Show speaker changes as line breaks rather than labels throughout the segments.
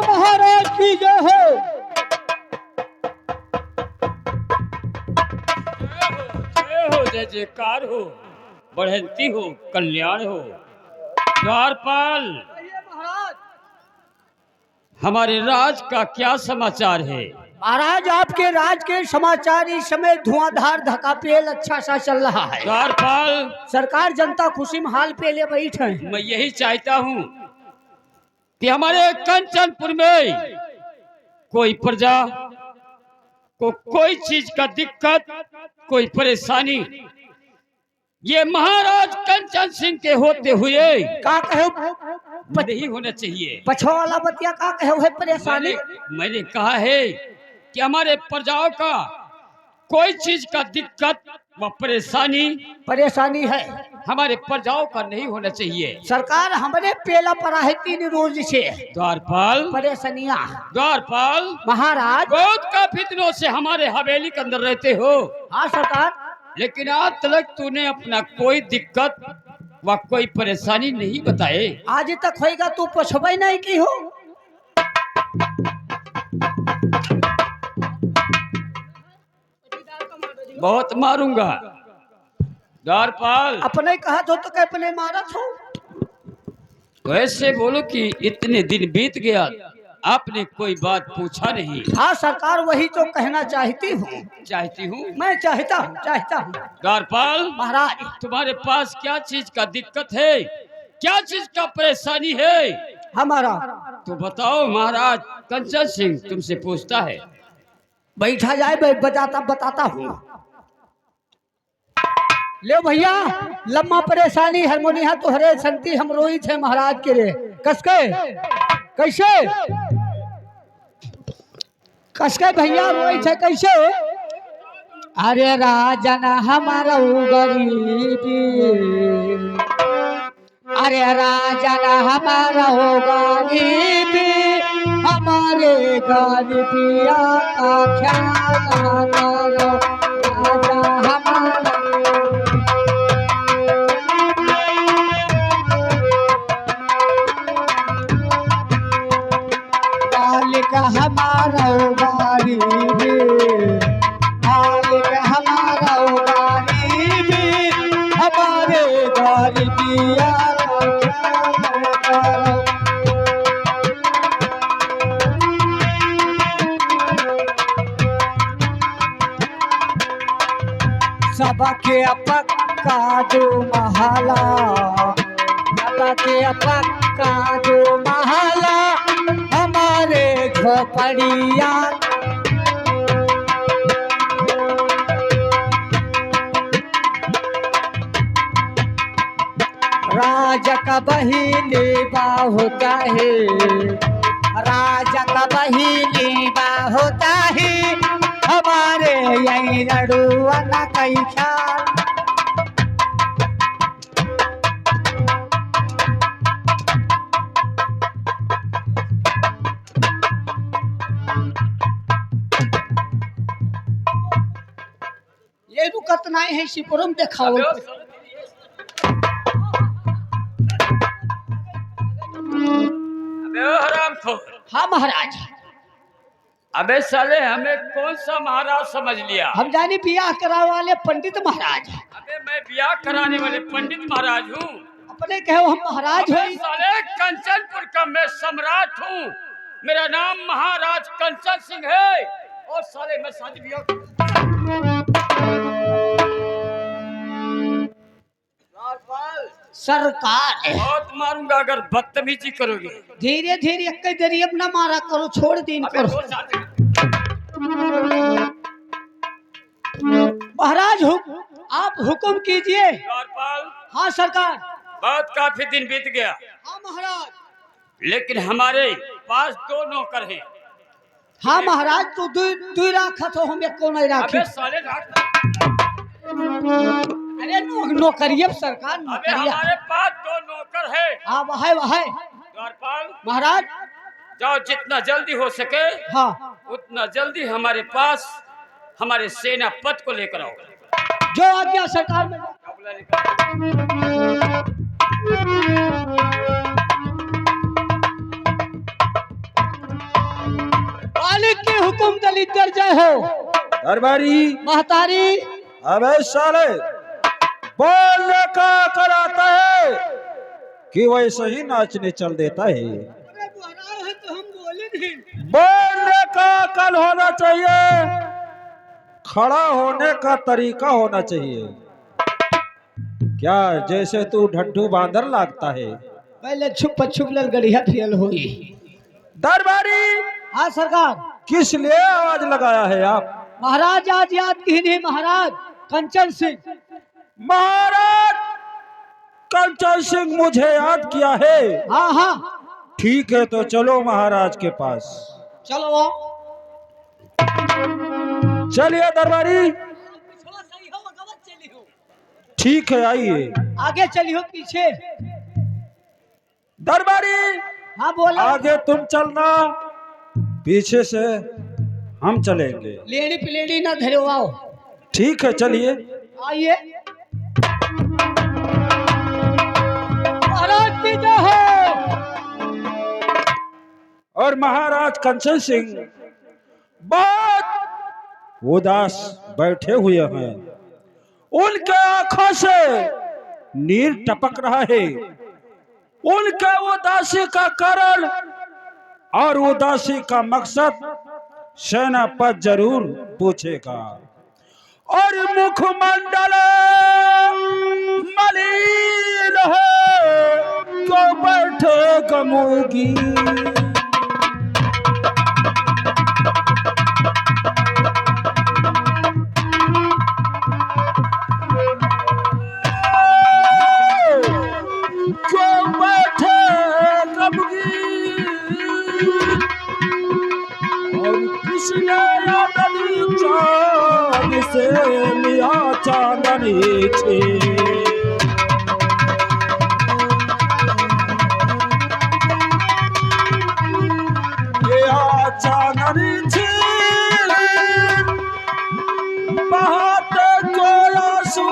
महाराज की जय हो।
जय जयकार हो, बढ़ंती हो, कल्याण हो। द्वारपाल,
महाराज
हमारे राज का क्या समाचार है?
महाराज आपके राज के समाचार इस समय धुआंधार धक्का पेल अच्छा सा चल रहा है।
द्वारपाल,
सरकार जनता खुशी में हाल पे ले बैठे हैं।
मैं यही चाहता हूँ कि हमारे कंचनपुर में कोई प्रजा को कोई चीज का दिक्कत, कोई परेशानी ये महाराज कंचन सिंह के होते हुए
का कहे
नहीं होना चाहिए।
पछो वाला बतिया का कहे है परेशानी।
मैंने कहा है कि हमारे प्रजाओं का कोई चीज का दिक्कत व परेशानी
है
हमारे प्रजाओं का नहीं होना चाहिए।
सरकार हमारे पेला पड़ा है 3 रोज से
द्वारपाल,
परेशानियां।
द्वारपाल
महाराज
बहुत काफी दिनों से हमारे हवेली के अंदर रहते हो।
हाँ सरकार,
लेकिन आज तक तूने अपना कोई दिक्कत व कोई परेशानी नहीं बताए।
आज तक होएगा तू पछबई नहीं की हो।
बहुत मारूंगा। द्वारपाल,
अपने कहा तो कह अपने मारा छो।
वैसे बोलो कि इतने दिन बीत गया, आपने कोई बात पूछा नहीं।
हाँ सरकार, वही तो कहना चाहती हूँ।
चाहती हूँ,
मैं चाहता हूँ।
द्वारपाल
महाराज,
तुम्हारे पास क्या चीज का दिक्कत है, क्या चीज का परेशानी है?
हमारा
तो बताओ। महाराज कंचन सिंह तुमसे पूछता है।
बैठा जाए, बताता हूँ। ले भैया, लम्बा परेशानी हारमोनिया तोहरे संती हम रोई थे महाराज के रे। कसके भैया रोई थे कैसे? अरे राजन हमारा गरीबी, अरे राजन हमारा हो गरीबी, हमारे गरीबिया का ख्याल करो राजा हमारा। मालिक हमारा गरीबी, मालिक हमारा गरीबी, हमारे गरीबिया सबके पक्का दो महला, सबके पक्का दो महला, हमारे झोपड़िया। राजा का बहिनी होता है, राजा का बहिनी होता है, हमारे यही लड़ुआ न कई ख्याल। ये रुकत नहीं है, शिपुरम देखाओ। हाँ महाराज।
अबे साले, हमें कौन सा महाराज समझ लिया?
हम जाने बियाह कराने वाले पंडित महाराज।
अबे मैं ब्याह कराने वाले पंडित महाराज हूँ।
अपने कहो हम महाराज हो।
साले कंचनपुर का मैं सम्राट हूँ। मेरा नाम महाराज कंचन सिंह है। और साले मैं शादी ब्याह
सरकार
बहुत मारूंगा अगर बदतमीजी करोगे।
धीरे धीरे एक देरी अपना मारा करो, छोड़ दिन करो। महाराज आप हुक्म कीजिए। हाँ सरकार।
बहुत काफी दिन बीत गया।
हाँ महाराज।
लेकिन हमारे पास 2 नौकर हैं।
हाँ महाराज, तो दू राखत हो, हम एक को नहीं राखी।
साले
अरे नौकरिया सरकार,
अबे हमारे पास 2 नौकर है।
हाँ वह
द्वारपाल
महाराज,
जाओ जितना जल्दी हो सके,
हाँ
उतना जल्दी हमारे पास हमारे सेना पद को लेकर आओ।
जो आज्ञा सरकार में। दलितर जय हो।
दरबारी
महतारी
अबे साले बोलने का कराता है कि वैसे ही नाचने चल देता है।
तो हम बोले नहीं।
बोलने का कल होना चाहिए, खड़ा होने का तरीका होना चाहिए। क्या जैसे तू ढड्डू बांदर लगता है।
पहले छुप छुप ललगड़िया फियल हुई।
दरबारी
हाँ सरकार।
किस लिए आवाज लगाया है आप?
महाराज आज याद की नहीं महाराज कंचन सिंह।
महाराज कंचन सिंह मुझे याद किया है।
हाँ हाँ
ठीक है तो चलो महाराज के पास।
चलो आओ।
चलिए दरबारी।
सही हो गलत चली हो।
ठीक है आइए।
आगे चली हो पीछे।
दरबारी
हाँ बोला।
आगे तुम चलना, पीछे से हम चलेंगे।
लेडी पिलेडी ना धरे आओ।
ठीक है चलिए।
आइए। महाराज की जय हो।
और महाराज कंचन सिंह बहुत उदास बैठे हुए हैं। उनके आंखों से नीर टपक रहा है। उनके उदासी का कारण और उदासी का मकसद सेनापति जरूर पूछेगा। और मुखमंडल मलिन है तो बैठे गमोगी। से लिया चांदनी थी। लिया चांदनी थी बहाते को आंसू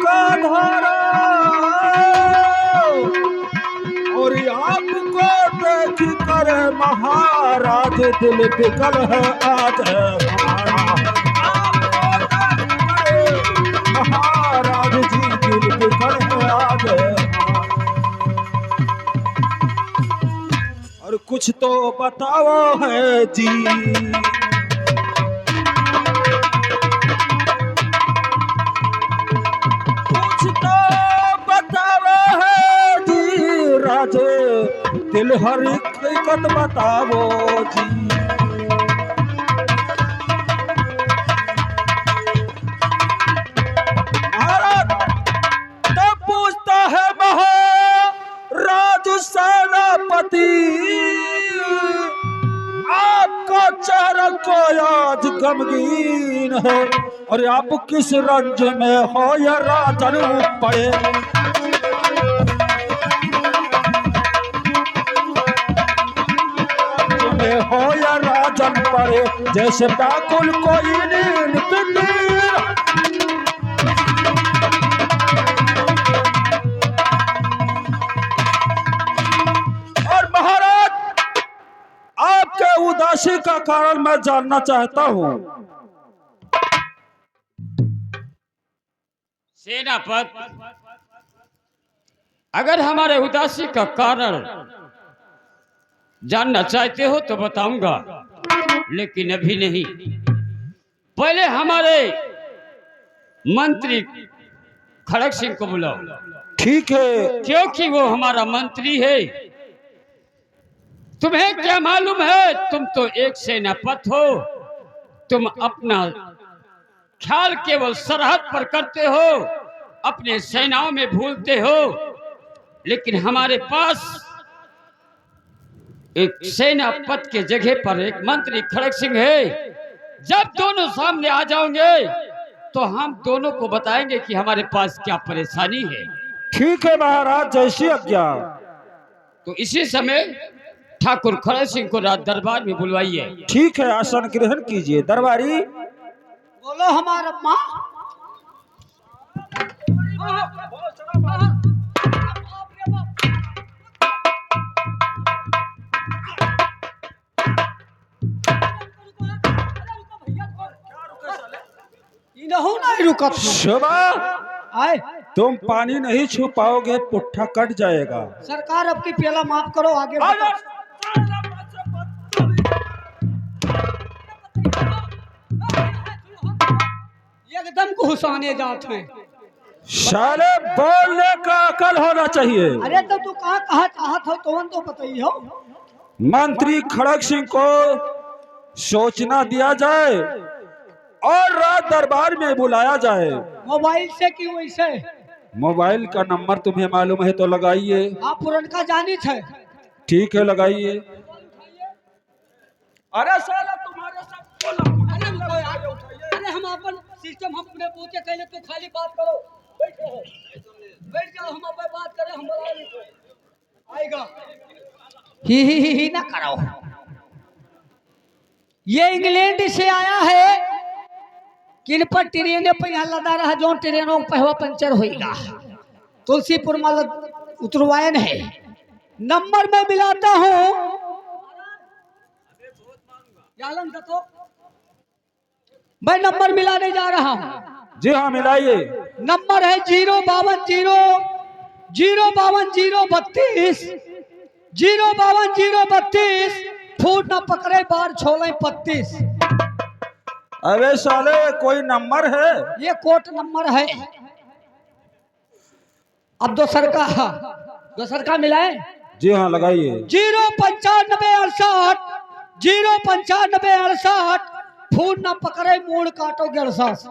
का धारा। और आपको देख कर महाराज दिल पिघल है आज हमारा। महाराज जी दिल पिघल है आज। और कुछ तो बताओ है जी। कुछ तो बताओ है जी राजे, दिल हर हकीकत बताओ जी। आपका चेहरा को आज गमगीन है और आप किस रंज में हो या राजन पड़े। में हो या राजन पड़े जैसे व्याकुल कोई नींद पिंडीर। उदासी का कारण मैं जानना चाहता हूं।
सेनापति, अगर हमारे उदासी का कारण जानना चाहते हो तो बताऊंगा, लेकिन अभी नहीं। पहले हमारे मंत्री खड़ग सिंह को बुलाओ।
ठीक है।
क्योंकि वो हमारा मंत्री है। तुम्हें क्या मालूम है, तुम तो एक सेनापति हो। तुम अपना ख्याल केवल सरहद पर करते हो, अपने सेनाओं में भूलते हो। लेकिन हमारे पास एक सेनापति के जगह पर एक मंत्री खड़ग सिंह है। जब दोनों सामने आ जाओगे तो हम दोनों को बताएंगे कि हमारे पास क्या परेशानी है।
ठीक है महाराज, जैसी आज्ञा।
तो इसी समय ठाकुर खड़ग सिंह को राज दरबार में बुलवाइए।
ठीक है, आसन ग्रहण कीजिए। दरबारी
बोलो हमारा माँ। नहीं रुकत हूँ।
सुबह
आए
तुम पानी नहीं छू पाओगे, पुट्ठा कट जाएगा।
सरकार अब की पेला माफ करो, आगे बढ़ो। एकदम घुसाने जाते हैं।
साले बोलने का अकल होना चाहिए।
अरे तो तू कहाँ कहाँ चाहत हो तो बताइए।
मंत्री खड़ग सिंह को सोचना दिया जाए और रात दरबार में बुलाया जाए।
मोबाइल से कि वैसे?
मोबाइल का नंबर तुम्हें मालूम है तो लगाइए।
आप पुरनका जानी थे।
ठीक है, लगाइए।
अरे साला तुम्हारे सब अरे हम अपन सिस्टम हम पूरे पूछे कहले तो खाली बात करो। बैठ जाओ, हम अपन बात करें, हम बुला लेंगे। आएगा ही ना करो। ये इंग्लैंड से आया है, किन पर ट्रेन पहिया लदा रहा, जो ट्रेनों पहवा पंचर होगा। तुलसीपुर माल उतरवायन है। नंबर में मिलाता हूँ, मैं नंबर मिलाने जा रहा हूँ।
जी हाँ, मिलाइए।
नंबर है 052 052 फूट न पकड़े बार छोले 35।
अबे साले कोई नंबर है?
ये कोट नंबर है। अब दोसर का मिलाए।
जी हाँ, लगाइए।
09568 फूट न पकड़े मूड काटो 68।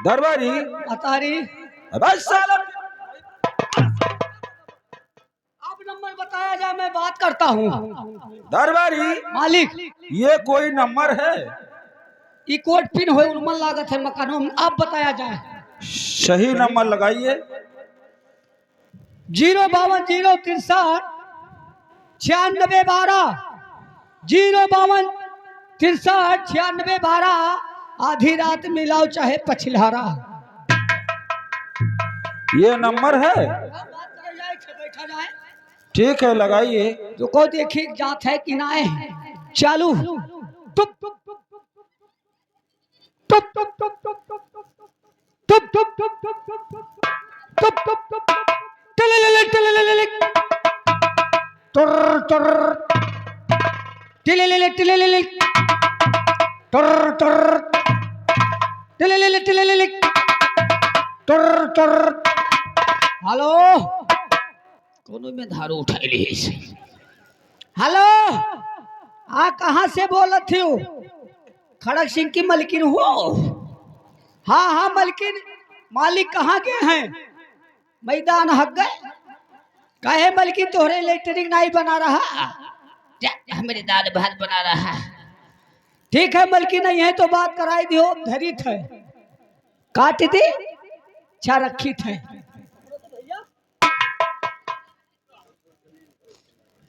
दरबारी
अतारी
अबे साला
अब नंबर बताया जाए, मैं बात करता हूँ।
दरबारी
मालिक
ये कोई नंबर है?
ई कोट पिन हो उर्मन लागत है मकानों में। आप बताया जाए।
सही नंबर लगाइए।
052 63 96 12 052 63 96 12। आधी रात मिलाओ चाहे पछिलहारा।
ये नंबर है?
बैठा जाए।
ठीक है, लगाइए।
तो को देखी जात है कि ना है। चालू टुप टुप टुप टुप टुप टुप टुप टुप टुप टुप टुप टिलिलिलिक टिलिलिलिक टुर टुर टिलिलिलिक टिलिलिलिक टुर टुर टिलिलिलिक टिलिलिलिक टुर टुर। हेलो, कोनो में धारू उठाई ली। हेलो, आ कहाँ से बोलत हो? खड़ग सिंह की मलकिन हो? हाँ हाँ मलकिन। मालिक कहाँ के हैं? मैदान हक गए। काहे मलकिन तोहरे लेटरिंग नहीं बना रहा? मेरे दाल भात बना रहा। ठीक है मलकिन, नहीं है तो बात कराई दियो। धरी थे काट दी अच्छा रखी थे।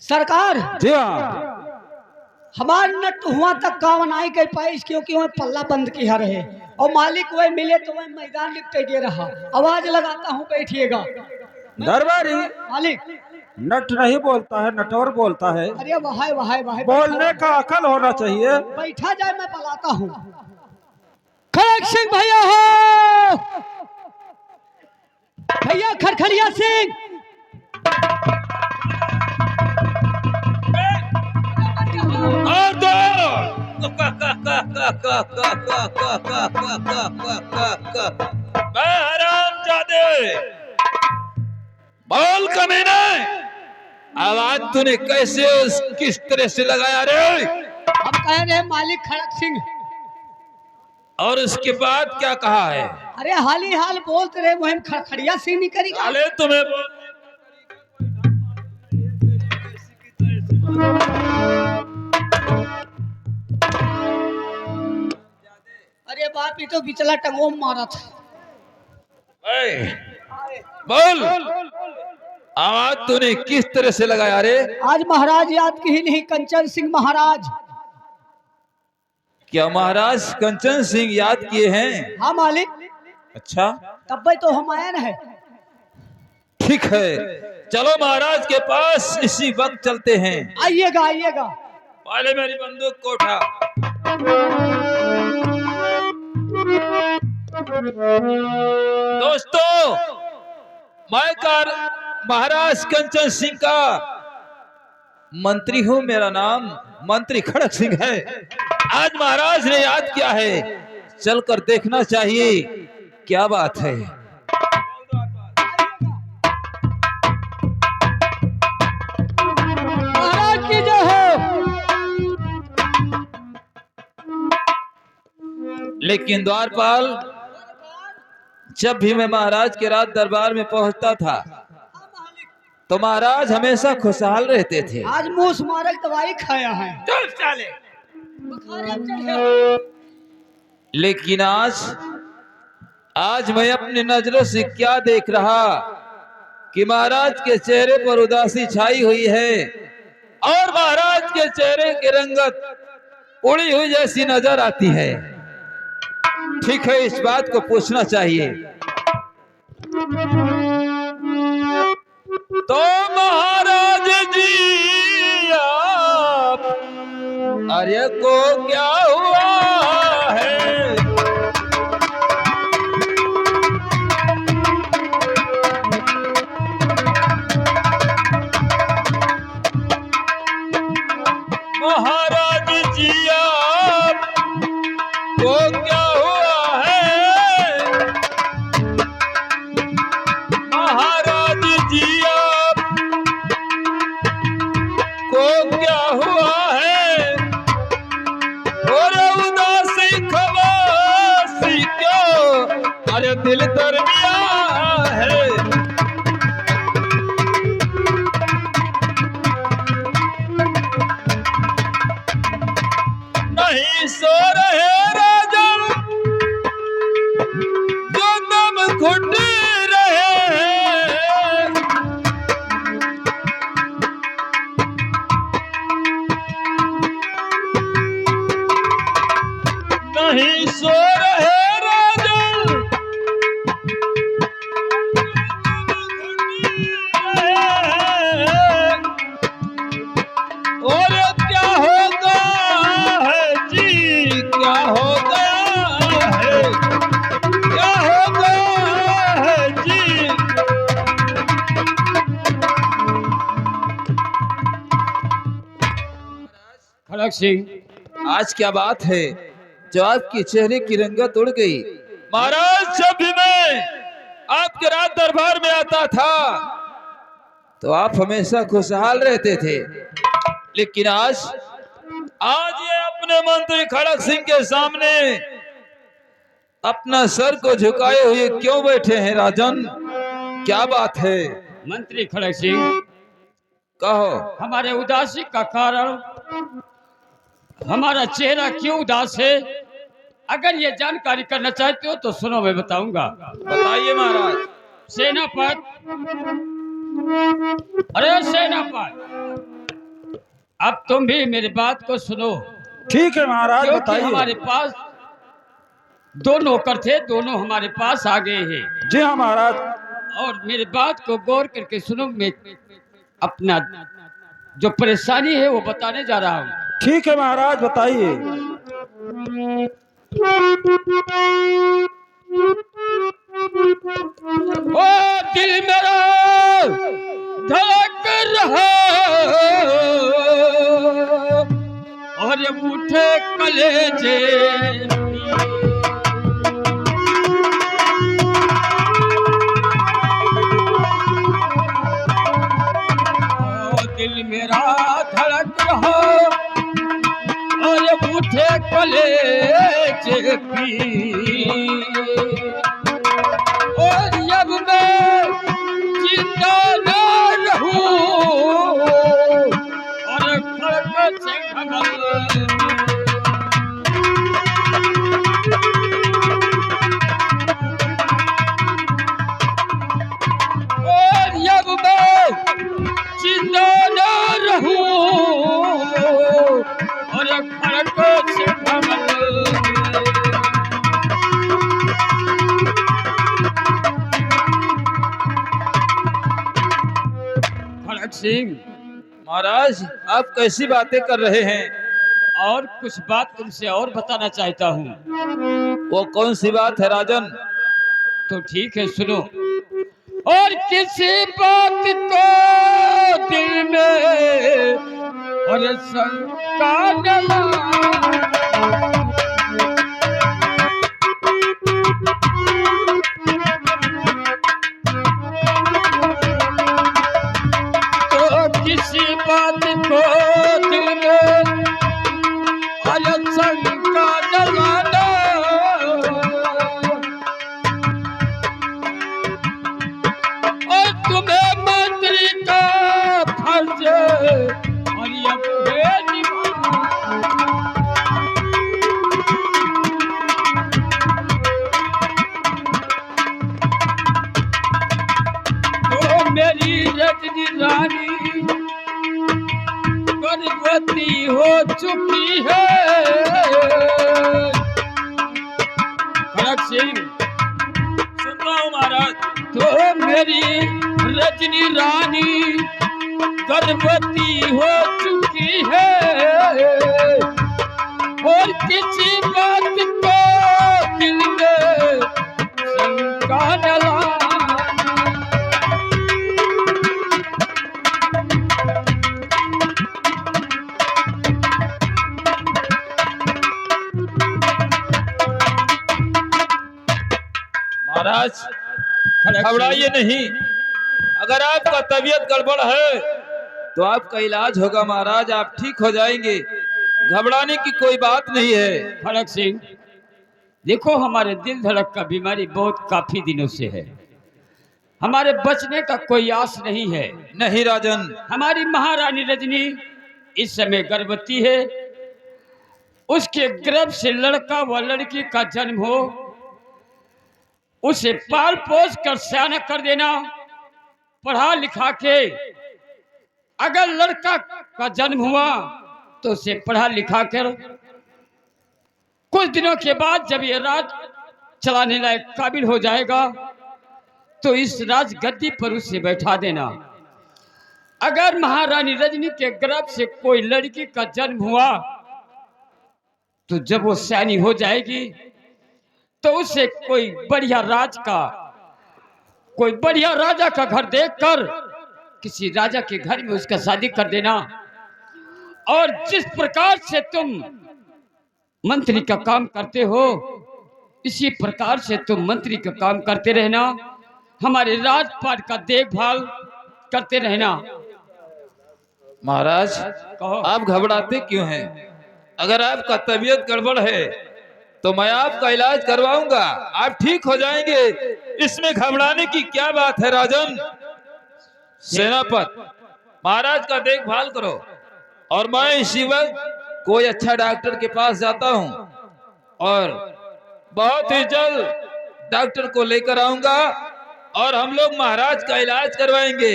सरकार
जी हाँ।
हमार नट हुआ तक गाँव नहीं गई पाई, क्योंकि वह पल्ला बंद किया रहे और मालिक वह मिले तो वह मैदान लिपटे दे रहा। आवाज लगाता हूँ, बैठिएगा।
दरबारी
मालिक
नट नहीं बोलता है, नटवर बोलता है।
अरे वहां वहां वहां
बोलने का अकल होना चाहिए।
बैठा जाए, मैं बुलाता हूँ। खड़ग सिंह भैया हो, भैया खड़खड़िया सिंह।
बोल कमीने, आवाज तूने कैसे किस तरह से लगाया रे?
हम कह रहे मालिक खड़ग सिंह।
और उसके बाद क्या कहा है?
अरे हाली हाल बोलते रहे, वह खड़खड़िया सिंह नहीं करेगा।
अरे तुम्हें
अरे बाप, ये तो बिचला टंगों में मारा था।
बोल, आवाज तूने किस तरह से लगाया रे?
आज महाराज याद की ही नहीं, कंचन सिंह महाराज।
क्या महाराज कंचन सिंह याद किए हैं?
हाँ मालिक।
अच्छा,
तब भाई तो हम आए है।
ठीक है, चलो महाराज के पास इसी वक्त चलते हैं।
आइएगा आइएगा।
पहले मेरी बंदूक को उठा।
दोस्तों, मैं कर महाराज कंचन सिंह का मंत्री हूँ। मेरा नाम मंत्री खड़क सिंह है। आज महाराज ने याद किया है, चलकर देखना चाहिए क्या बात है।
महाराज की जय हो।
लेकिन द्वारपाल, जब भी मैं महाराज के राज दरबार में पहुंचता था तो महाराज हमेशा खुशहाल रहते थे।
आज मूस मारक दवाई खाया है।
चल साले।
लेकिन आज मैं अपनी नजरों से क्या देख रहा कि महाराज के चेहरे पर उदासी छाई हुई है और महाराज के चेहरे की रंगत उड़ी हुई जैसी नजर आती है। ठीक है, इस बात को पूछना चाहिए। तो महाराज जी, आप अरे को क्या हुआ है? महाराज जी, आप को क्या हुआ है? महाराज जी, आप को क्या हुआ है? और उदासी खवासी क्यों? अरे दिल दरमिया है। नहीं सो रहे राजन, जो दम घुट रहे हैं। नहीं सो रहे राजन, और क्या होगा है जी, क्या हो गया है, क्या हो गया है जी।
खड़क सिंह,
आज क्या बात है जो आपके चेहरे की रंगत उड़ गई? महाराज, जब भी मैं आपके राज दरबार में आता था तो आप हमेशा खुशहाल रहते थे, लेकिन आज ये अपने मंत्री खड़क सिंह के सामने अपना सर को झुकाए हुए क्यों बैठे हैं राजन? क्या बात है?
मंत्री खड़क सिंह,
कहो।
हमारे उदासी का कारण, हमारा चेहरा क्यों उदास है, अगर ये जानकारी करना चाहते हो तो सुनो, मैं बताऊंगा।
बताइए महाराज।
सेनापति, अरे सेनापति, अब तुम भी मेरी बात को सुनो।
ठीक है महाराज,
क्योंकि
बताइए।
हमारे पास दो नौकर थे, दोनों हमारे पास आ गए हैं।
जी हाँ महाराज।
और मेरी बात को गौर करके सुनो, मैं अपना जो परेशानी है वो बताने जा रहा हूँ।
ठीक है महाराज, बताइए।
ओ दिल मेरा धड़क रहा और उठे कलेजे, दिल मेरा धड़क रहा और उठे कलेजे पी, और जब मैं जिंदा न रहूं और खड़क से खगल, और जब मैं जिंदा न रहूं और खड़क से खगल, खड़क सिंह
महाराज, आप कैसी बातें कर रहे हैं?
और कुछ बात तुमसे और बताना चाहता हूँ।
वो कौन सी बात है राजन?
तो ठीक है, सुनो। और किसी बात को दिल में और शंका डला, तो किसी बात को दिल में और शंका डलाना, और तुम्हें मंत्री का फर्ज और ये निभाना। तो मेरी रजनी रानी गर्भवती हो चुकी है। खड़क सिंह,
सुन रहा हूँ महाराज।
तो मेरी रजनी रानी गर्भवती हो चुकी है, और किसी बात को दिल में शंका डला।
महाराज
खड़क
घबराइए नहीं। अगर आपका तबीयत गड़बड़ है तो आपका इलाज होगा महाराज, आप ठीक हो जाएंगे। घबराने की कोई बात नहीं है।
खड़क सिंह, देखो हमारे दिल धड़क का बीमारी बहुत काफी दिनों से है, हमारे बचने का कोई आस नहीं है।
नहीं राजन,
हमारी महारानी रजनी इस समय गर्भवती है, उसके गर्भ से लड़का व लड़की का जन्म हो, उसे पाल पोस कर सयाना कर देना, पढ़ा लिखा के। अगर लड़का का जन्म हुआ तो उसे पढ़ा लिखा कर कुछ दिनों के बाद जब ये राज चलाने लायक काबिल हो जाएगा तो इस राज गद्दी पर उसे बैठा देना। अगर महारानी रजनी के गर्भ से कोई लड़की का जन्म हुआ तो जब वो सयानी हो जाएगी तो उसे कोई बढ़िया राजा का घर देखकर किसी राजा के घर में उसका शादी कर देना। और जिस प्रकार से तुम मंत्री का काम करते हो इसी प्रकार से तुम मंत्री का काम करते रहना, हमारे राजपाट का देखभाल करते रहना।
महाराज
कहो।
आप घबराते क्यों हैं? अगर आपका तबीयत गड़बड़ है तो मैं आपका इलाज करवाऊंगा, आप ठीक हो जाएंगे। इसमें घबराने की क्या बात है राजन? सेनापति, महाराज का देखभाल करो और मैं इसी वक्त कोई अच्छा डॉक्टर के पास जाता हूं और बहुत ही जल्द डॉक्टर को लेकर आऊंगा और हम लोग महाराज का इलाज करवाएंगे,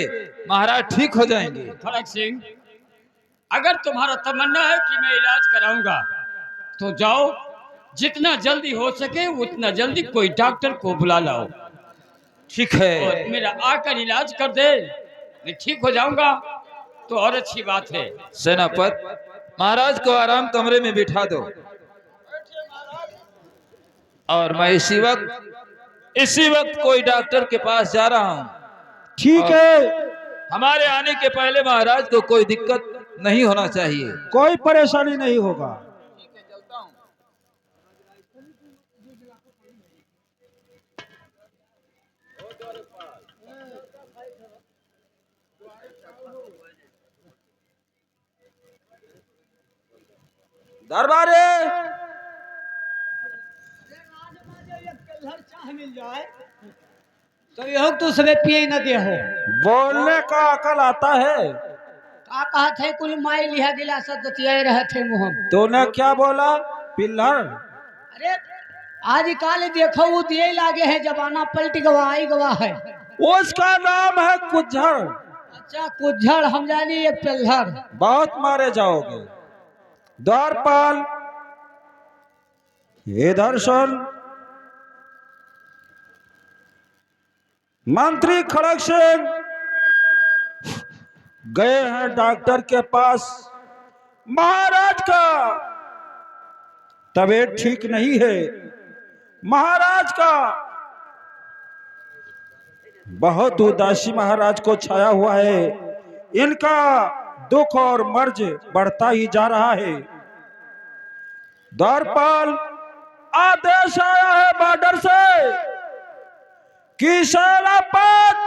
महाराज ठीक हो जाएंगे।
खड़क सिंह, अगर तुम्हारा तमन्ना है कि मैं इलाज कराऊंगा तो जाओ, जितना जल्दी हो सके उतना जल्दी कोई डॉक्टर को बुला लाओ।
ठीक है।
और मेरा आकर इलाज कर दे, मैं ठीक हो जाऊंगा तो और अच्छी बात है।
सेनापति, महाराज को आराम कमरे में बिठा दो और मैं इसी वक्त कोई डॉक्टर के पास जा रहा हूं।
ठीक है,
हमारे आने के पहले महाराज को कोई दिक्कत नहीं होना चाहिए।
कोई परेशानी नहीं होगा। दरबारे मिल जाए तो यह तो समय पिए न दे हो। बोलने का अकल आता है?
का कहा थे कुल माई लिहा गिला सब दतिया रहे थे मुँह।
तूने क्या बोला पिल्लर?
अरे आज काल देखो वो दिए लागे है, जमाना पलट गवा आई गवा है।
उसका नाम है कुज्झड़।
अच्छा कुज्झड़, हम जानी ये पिल्लर।
बहुत मारे जाओगे। द्वारपाल इधर सुन, मंत्री खड़क सिंह गए हैं डॉक्टर के पास। महाराज का तबीयत ठीक नहीं है। महाराज का
बहुत उदासी महाराज को छाया हुआ है। इनका दुख और मर्ज बढ़ता ही जा रहा है। द्वारपाल, आदेश आया है बॉर्डर से कि सेनापत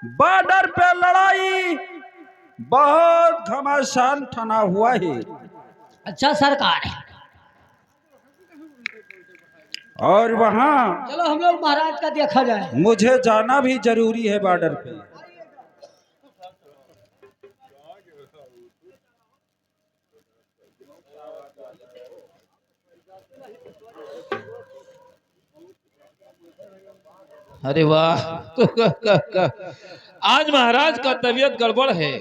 बॉर्डर पे लड़ाई बहुत घमासान ठना हुआ है।
अच्छा सरकार,
और वहाँ
चलो हम लोग महाराज का देखा जाए।
मुझे जाना भी जरूरी है बॉर्डर पे।
अरे वाह आज महाराज का तबीयत गड़बड़ है।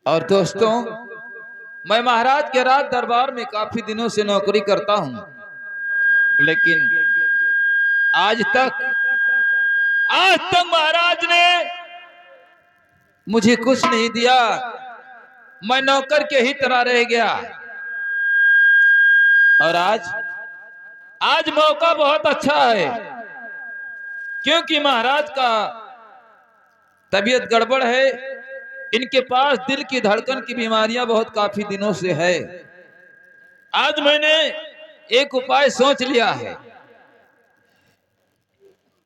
और दोस्तों, मैं महाराज के राज दरबार में काफी दिनों से नौकरी करता हूं, लेकिन आज तक महाराज ने मुझे कुछ नहीं दिया। मैं नौकर के ही तरह रह गया। और आज मौका बहुत अच्छा है, क्योंकि महाराज का तबीयत गड़बड़ है। इनके पास दिल की धड़कन की बीमारियां बहुत काफी दिनों से है। आज मैंने एक उपाय सोच लिया है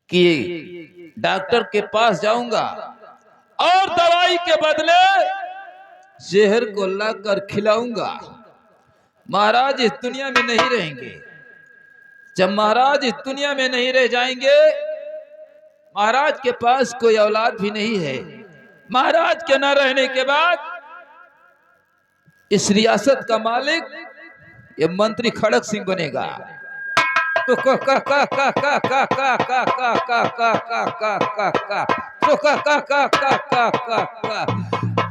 कि डॉक्टर के पास जाऊंगा और दवाई के बदले जहर को लाकर खिलाऊंगा। महाराज इस दुनिया में नहीं रहेंगे। जब महाराज इस दुनिया में नहीं रह जाएंगे, महाराज के पास कोई औलाद भी नहीं है। महाराज के न रहने के बाद इस रियासत का मालिक ये मंत्री खड़क सिंह बनेगा। तो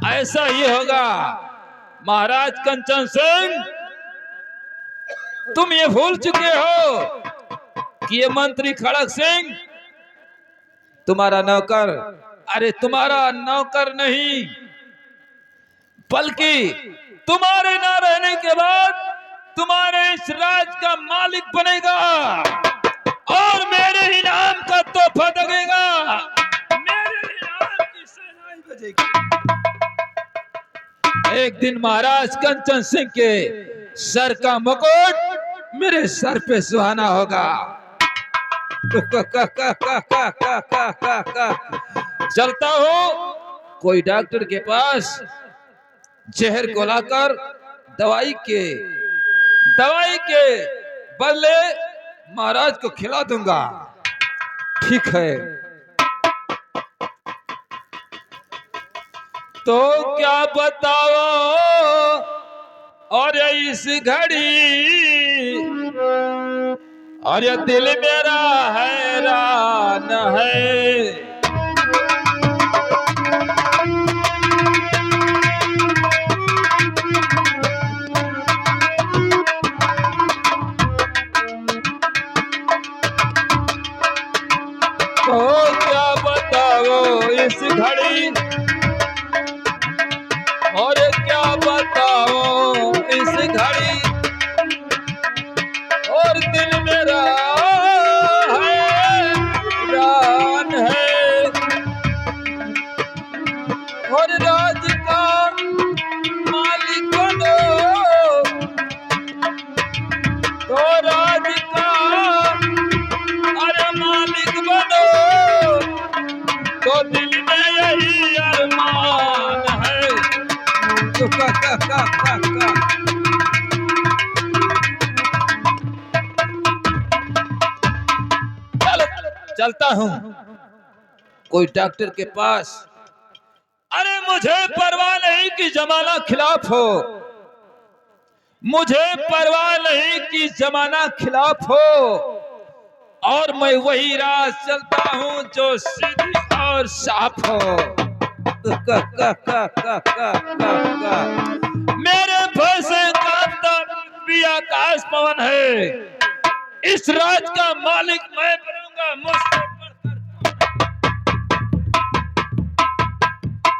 ऐसा ही होगा। महाराज कंचन सिंह, तुम ये भूल चुके हो कि ये मंत्री खड़क सिंह तुम्हारा नौकर, अरे तुम्हारा नौकर नहीं, बल्कि तुम्हारे ना रहने के बाद तुम्हारे इस राज का मालिक बनेगा और मेरे ही नाम का तोहफा दगेगा। मेरे ही नाम की सेनाएं बजेगी। एक दिन महाराज कंचन सिंह के सर का मुकुट मेरे सर पे सुहाना होगा। चलता हूँ कोई डॉक्टर के पास, जहर को लाकर दवाई के बदले महाराज को खिला दूंगा। ठीक है, तो क्या बताओ और इस घड़ी, और ये दिल मेरा हैरान है। तो क्या बताओ इस घड़ी, और क्या बताओ इस घड़ी, और दिल मेरा हैरान है। और राज का मालिक बनो, तो राज का अरे मालिक बनो, तो दिल में यही अरमान है। तो चलता हूँ कोई डॉक्टर के पास। अरे मुझे परवाह नहीं कि जमाना खिलाफ हो, मुझे परवाह नहीं कि जमाना खिलाफ हो, और मैं वही राह चलता हूँ जो सीधी और साफ हो। मेरे भैंसे का भी आकाश पवन है। इस राज का मालिक मैं